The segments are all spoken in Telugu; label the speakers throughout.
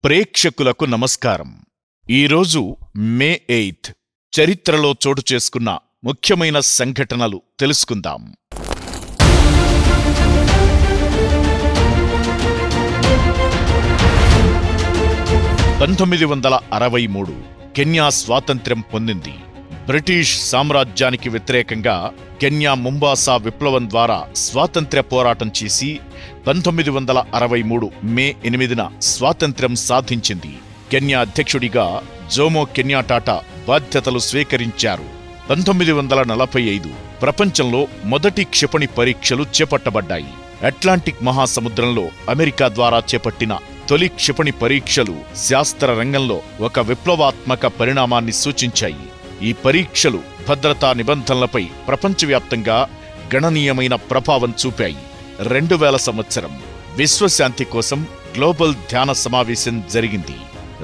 Speaker 1: ప్రేక్షకులకు నమస్కారం. ఈరోజు మే 8 చరిత్రలో చోటు చేసుకున్న ముఖ్యమైన సంఘటనలు తెలుసుకుందాం. 1963 కెన్యా స్వాతంత్ర్యం పొందింది. బ్రిటిష్ సామ్రాజ్యానికి వ్యతిరేకంగా కెన్యా ముంబాసా విప్లవం ద్వారా స్వాతంత్ర్య పోరాటం చేసి 1963 మే 8న స్వాతంత్ర్యం సాధించింది. కెన్యా అధ్యక్షుడిగా జోమో కెన్యాటాటా బాధ్యతలు స్వీకరించారు. 1945 ప్రపంచంలో మొదటి క్షిపణి పరీక్షలు చేపట్టబడ్డాయి. అట్లాంటిక్ మహాసముద్రంలో అమెరికా ద్వారా చేపట్టిన తొలి క్షిపణి పరీక్షలు శాస్త్ర రంగంలో ఒక విప్లవాత్మక పరిణామాన్ని సూచించాయి. ఈ పరీక్షలు భద్రతా నిబంధనలపై ప్రపంచవ్యాప్తంగా గణనీయమైన ప్రభావం చూపాయి. 2000 సంవత్సరం విశ్వశాంతి కోసం గ్లోబల్ ధ్యాన సమావేశం జరిగింది.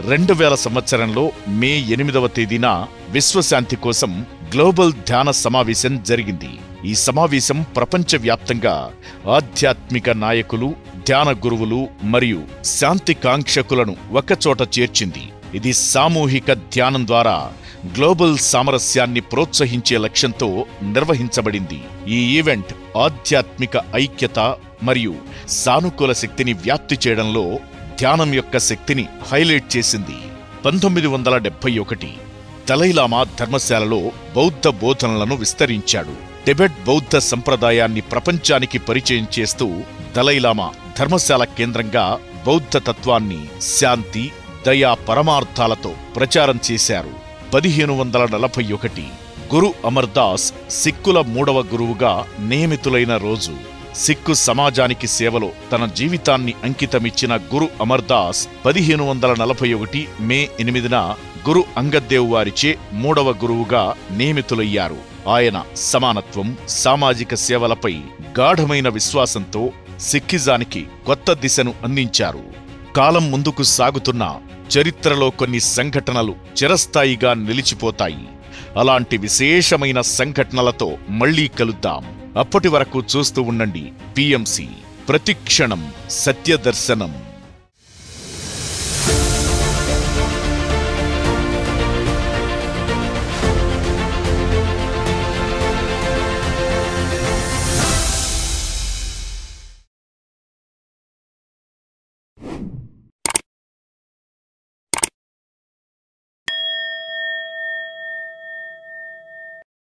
Speaker 1: 2000 సంవత్సరంలో మే 8వ తేదీన విశ్వశాంతి కోసం గ్లోబల్ ధ్యాన సమావేశం జరిగింది. ఈ సమావేశం ప్రపంచవ్యాప్తంగా ఆధ్యాత్మిక నాయకులు, ధ్యాన గురువులు మరియు శాంతి కాంక్షకులను ఒకచోట చేర్చింది. ఇది సామూహిక ధ్యానం ద్వారా గ్లోబల్ సామరస్యాన్ని ప్రోత్సహించే లక్ష్యంతో నిర్వహించబడింది. ఈ ఈవెంట్ ఆధ్యాత్మిక ఐక్యత మరియు సానుకూల శక్తిని వ్యాప్తి చేయడంలో ధ్యానం యొక్క శక్తిని హైలైట్ చేసింది. 1971 దలైలామా ధర్మశాలలో బౌద్ధ బోధనలను విస్తరించాడు. టిబెట్ బౌద్ధ సంప్రదాయాన్ని ప్రపంచానికి పరిచయం చేస్తూ దలైలామా ధర్మశాల కేంద్రంగా బౌద్ధ తత్వాన్ని శాంతి, దయా, పరమార్థాలతో ప్రచారం చేశారు. 1541 గురు అమర్దాస్ సిక్కుల 3వ గురువుగా నియమితులైన రోజు. సిక్కు సమాజానికి సేవలో తన జీవితాన్ని అంకితమిచ్చిన గురు అమర్దాస్ 1541 మే 8న గురు అంగద్దేవ్ వారిచే 3వ గురువుగా నియమితులయ్యారు. ఆయన సమానత్వం, సామాజిక సేవలపై గాఢమైన విశ్వాసంతో సిక్కిజానికి కొత్త దిశను అందించారు. కాలం ముందుకు సాగుతున్న చరిత్రలో కొన్ని సంఘటనలు చిరస్థాయిగా నిలిచిపోతాయి. అలాంటి విశేషమైన సంఘటనలతో మళ్లీ కలుద్దాం. అప్పటి వరకు చూస్తూ ఉండండి PMC. ప్రతిక్షణం సత్యదర్శనం.